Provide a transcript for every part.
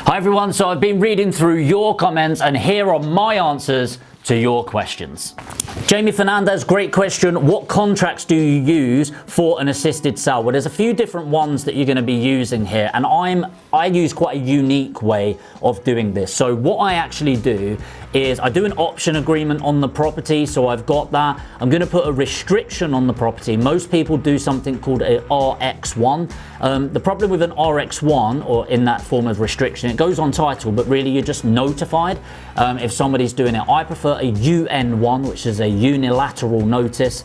Hi everyone, so I've been reading through your comments and here are my answers to your questions. Jamie Fernandez, great question. What contracts do you use for an assisted sale? Well, there's a few different ones that you're going to be using here, and I use quite a unique way of doing this. So what I actually do is I do an option agreement on the property. So I've got that. I'm going to put a restriction on the property. Most people do something called a RX1. The problem with an RX1, or in that form of restriction, it goes on title, but really you're just notified if somebody's doing it. I prefer a UN1, which is a unilateral notice,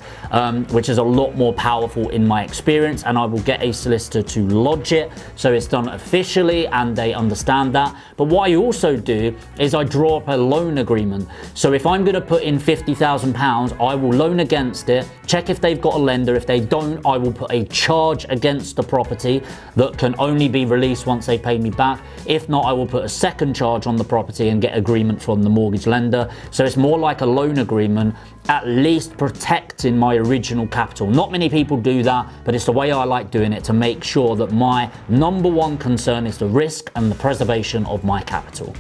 which is a lot more powerful in my experience, and I will get a solicitor to lodge it so it's done officially and they understand that. But what I also do is I draw up a loan agreement. So if I'm going to put in £50,000, I will loan against it, check if they've got a lender. If they don't, I will put a charge against the property that can only be released once they pay me back. If not, I will put a second charge on the property and get agreement from the mortgage lender. So it's more like a loan agreement, at least protecting my original capital. Not many people do that, but it's the way I like doing it, to make sure that my number one concern is the risk and the preservation of my capital.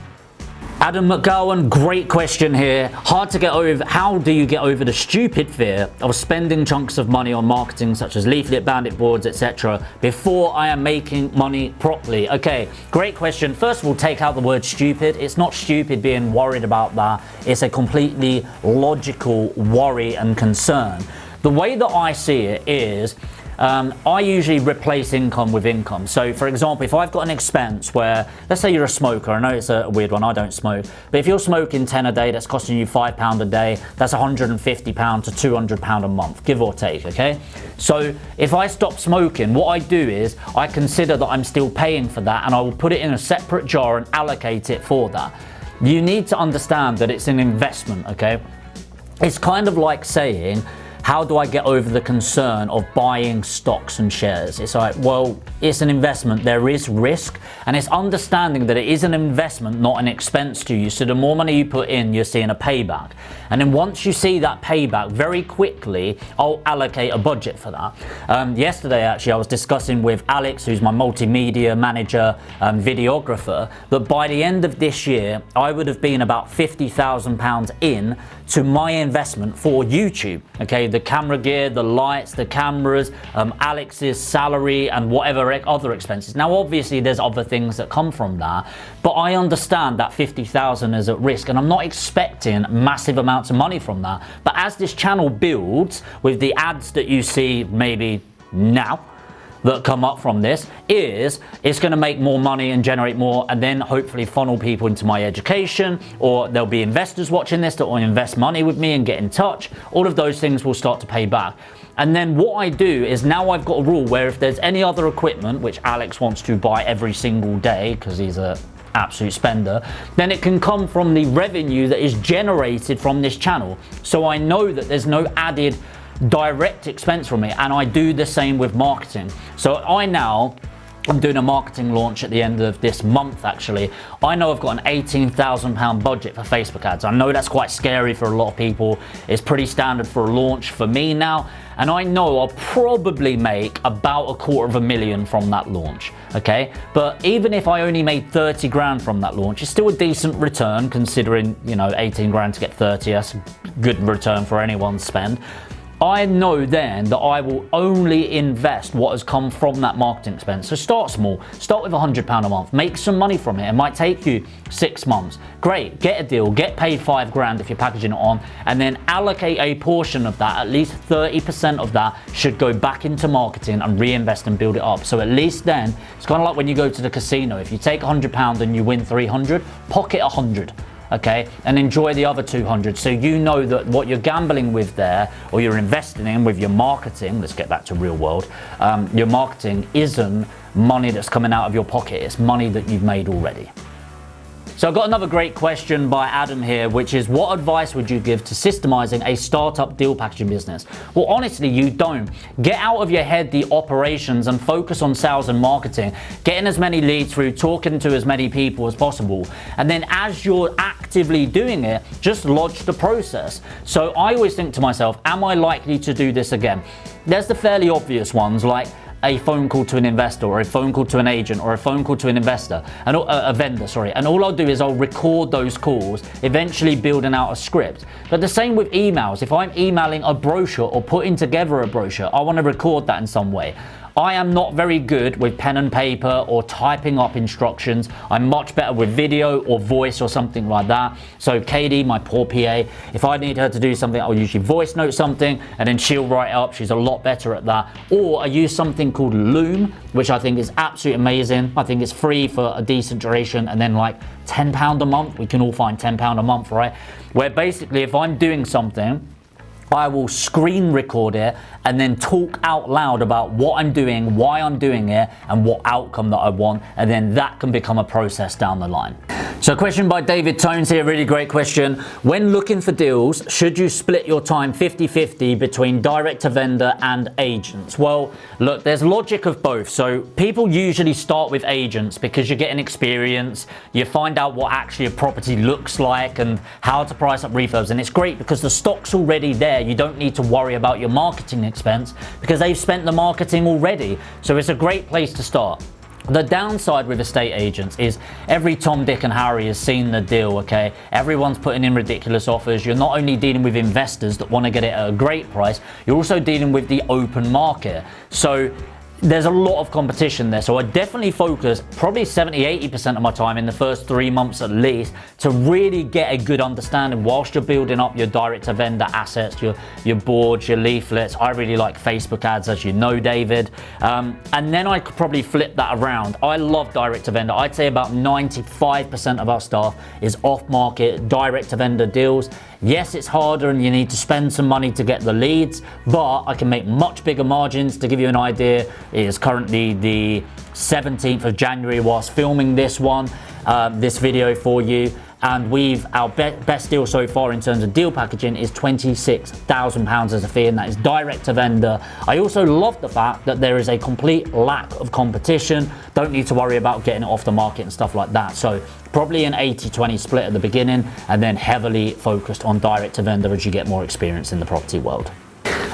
Adam McGowan, great question here. Hard to get over. How do you get over the stupid fear of spending chunks of money on marketing such as leaflet, bandit boards, etc. before I am making money properly? Okay, great question. First of all, take out the word stupid. It's not stupid being worried about that. It's a completely logical worry and concern. The way that I see it is, I usually replace income with income. So for example, if I've got an expense where, let's say you're a smoker, I know it's a weird one, I don't smoke, but if you're smoking 10 a day, that's costing you £5 a day, that's £150 to £200 a month, give or take, okay? So if I stop smoking, what I do is I consider that I'm still paying for that, and I will put it in a separate jar and allocate it for that. You need to understand that it's an investment, okay? It's kind of like saying, how do I get over the concern of buying stocks and shares? It's like, well, it's an investment. There is risk, and it's understanding that it is an investment, not an expense to you. So the more money you put in, you're seeing a payback. And then once you see that payback, very quickly, I'll allocate a budget for that. Yesterday, actually, I was discussing with Alex, who's my multimedia manager, videographer, that by the end of this year, I would have been about £50,000 in to my investment for YouTube. Okay, the camera gear, the lights, the cameras, Alex's salary, and whatever other expenses. Now, obviously, there's other things that come from that, but I understand that 50,000 is at risk, and I'm not expecting massive amounts of money from that. But as this channel builds with the ads that you see maybe now that come up from this, it's going to make more money and generate more, and then hopefully funnel people into my education, or there'll be investors watching this that will invest money with me and get in touch. All of those things will start to pay back. And then what I do is, now I've got a rule where if there's any other equipment which Alex wants to buy every single day because he's a absolute spender, then it can come from the revenue that is generated from this channel. So I know that there's no added direct expense from it, and I do the same with marketing. So I'm doing a marketing launch at the end of this month. Actually, I know I've got an £18,000 budget for Facebook ads. I know that's quite scary for a lot of people. It's pretty standard for a launch for me now, and I know I'll probably make about £250,000 from that launch. Okay, but even if I only made 30 grand from that launch, it's still a decent return considering, you know, 18 grand to get 30. That's a good return for anyone's spend. I know then that I will only invest what has come from that marketing expense. So start small, start with £100 a month, make some money from it. It might take you 6 months. Great, get a deal, get paid 5 grand if you're packaging it on, and then allocate a portion of that. At least 30% of that should go back into marketing and reinvest and build it up. So at least then, it's kind of like when you go to the casino. If you take £100 and you win 300, pocket 100. Okay, and enjoy the other 200. So you know that what you're gambling with there, or you're investing in with your marketing, let's get back to real world, your marketing isn't money that's coming out of your pocket, it's money that you've made already. So I've got another great question by Adam here, which is, what advice would you give to systemizing a startup deal packaging business? Well, honestly, you don't. Get out of your head the operations and focus on sales and marketing, getting as many leads through, talking to as many people as possible. And then as you're actively doing it, just lodge the process. So I always think to myself, am I likely to do this again? There's the fairly obvious ones, like a phone call to an investor or a phone call to an agent or a phone call to an investor and a vendor, and all I'll do is I'll record those calls, eventually building out a script. But the same with emails. If I'm emailing a brochure or putting together a brochure, I want to record that in some way. I am not very good with pen and paper or typing up instructions. I'm much better with video or voice or something like that. So Katie, my poor PA, if I need her to do something, I'll usually voice note something and then she'll write it up. She's a lot better at that. Or I use something called Loom, which I think is absolutely amazing. I think it's free for a decent duration, and then like £10 a month. We can all find £10 a month, right? Where basically if I'm doing something, I will screen record it and then talk out loud about what I'm doing, why I'm doing it, and what outcome that I want, and then that can become a process down the line. So a question by David Tones here, really great question. When looking for deals, should you split your time 50-50 between direct to vendor and agents? Well, look, there's logic of both. So people usually start with agents because you're getting experience, you find out what actually a property looks like and how to price up refurbs, and it's great because the stock's already there. You don't need to worry about your marketing expense because they've spent the marketing already. So it's a great place to start. The downside with estate agents is every Tom, Dick and Harry has seen the deal, okay? Everyone's putting in ridiculous offers. You're not only dealing with investors that want to get it at a great price, you're also dealing with the open market. So there's a lot of competition there. So I definitely focus probably 70-80% of my time in the first 3 months at least to really get a good understanding whilst you're building up your direct to vendor assets, your boards, your leaflets. I really like Facebook ads, as you know, David. And then I could probably flip that around. I love direct to vendor. I'd say about 95% of our staff is off market direct to vendor deals. Yes, it's harder and you need to spend some money to get the leads, but I can make much bigger margins. To give you an idea, it is currently the 17th of January whilst filming this video for you. And our best deal so far in terms of deal packaging is £26,000 as a fee, and that is direct to vendor. I also love the fact that there is a complete lack of competition. Don't need to worry about getting it off the market and stuff like that. So probably an 80-20 split at the beginning, and then heavily focused on direct to vendor as you get more experience in the property world.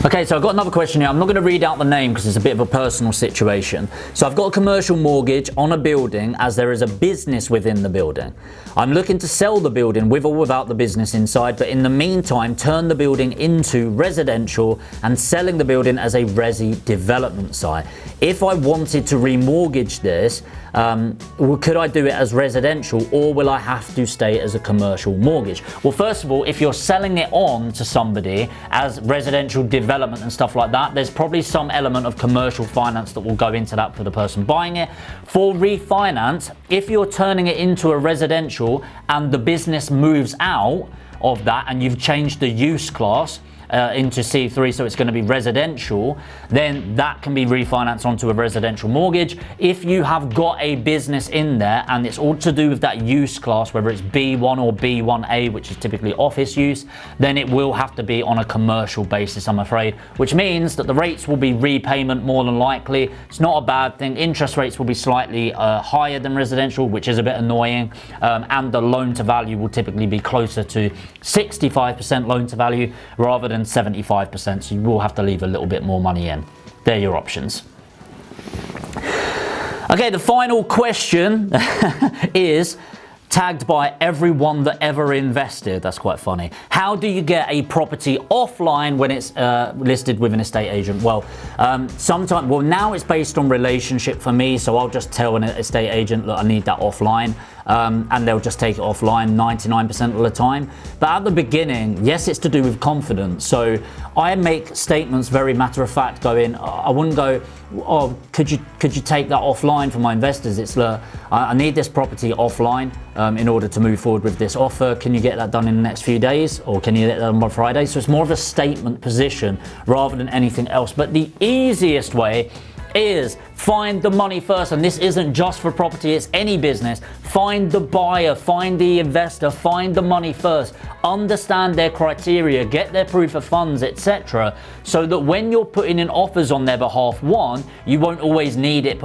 Okay, so I've got another question here. I'm not going to read out the name because it's a bit of a personal situation. So I've got a commercial mortgage on a building as there is a business within the building. I'm looking to sell the building with or without the business inside, but in the meantime turn the building into residential and selling the building as a resi development site. If I wanted to remortgage this, could I do it as residential, or will I have to stay as a commercial mortgage? Well, first of all, if you're selling it on to somebody as residential development and stuff like that, there's probably some element of commercial finance that will go into that for the person buying it. For refinance, if you're turning it into a residential and the business moves out of that and you've changed the use class into C3, so it's going to be residential, then that can be refinanced onto a residential mortgage. If you have got a business in there and it's all to do with that use class, whether it's B1 or B1A, which is typically office use, then it will have to be on a commercial basis, I'm afraid, which means that the rates will be repayment more than likely. It's not a bad thing. Interest rates will be slightly higher than residential, which is a bit annoying, and the loan to value will typically be closer to 65% loan to value rather than 75%, so you will have to leave a little bit more money in. They're your options. Okay, the final question is tagged by everyone that ever invested. That's quite funny. How do you get a property offline when it's listed with an estate agent? Well, now it's based on relationship for me, so I'll just tell an estate agent, look, I need that offline. And they'll just take it offline 99% of the time. But at the beginning, yes, it's to do with confidence. So I make statements very matter of fact going, I wouldn't go, oh, could you take that offline for my investors? It's I need this property offline in order to move forward with this offer. Can you get that done in the next few days? Or can you get that done by Friday? So it's more of a statement position rather than anything else. But the easiest way is find the money first. And this isn't just for property, it's any business. Find the buyer, find the investor, find the money first. Understand their criteria, get their proof of funds, etc. So that when you're putting in offers on their behalf, one, you won't always need it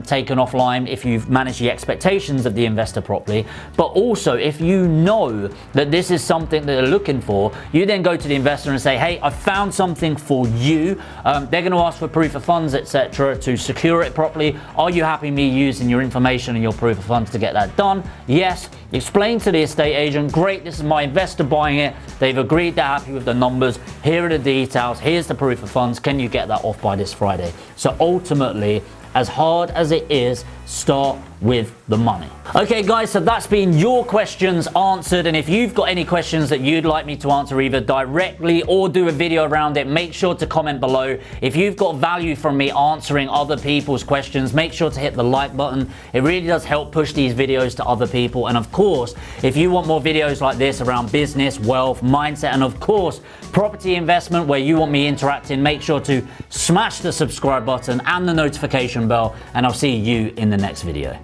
taken offline if you've managed the expectations of the investor properly. But also, if you know that this is something that they're looking for, you then go to the investor and say, hey, I found something for you. They're going to ask for proof of funds, etc. to secure it properly. Are you happy me using your information and your proof of funds to get that done? Yes. Explain to the estate agent, great, this is my investor buying it. They've agreed, they're happy with the numbers. Here are the details. Here's the proof of funds. Can you get that off by this Friday? So ultimately, as hard as it is, start with the money. Okay guys, so that's been your questions answered, and if you've got any questions that you'd like me to answer either directly or do a video around it, make sure to comment below. If you've got value from me answering other people's questions, make sure to hit the like button. It really does help push these videos to other people. And of course, if you want more videos like this around business, wealth, mindset, and of course property investment where you want me interacting, make sure to smash the subscribe button and the notification bell, and I'll see you in the next video.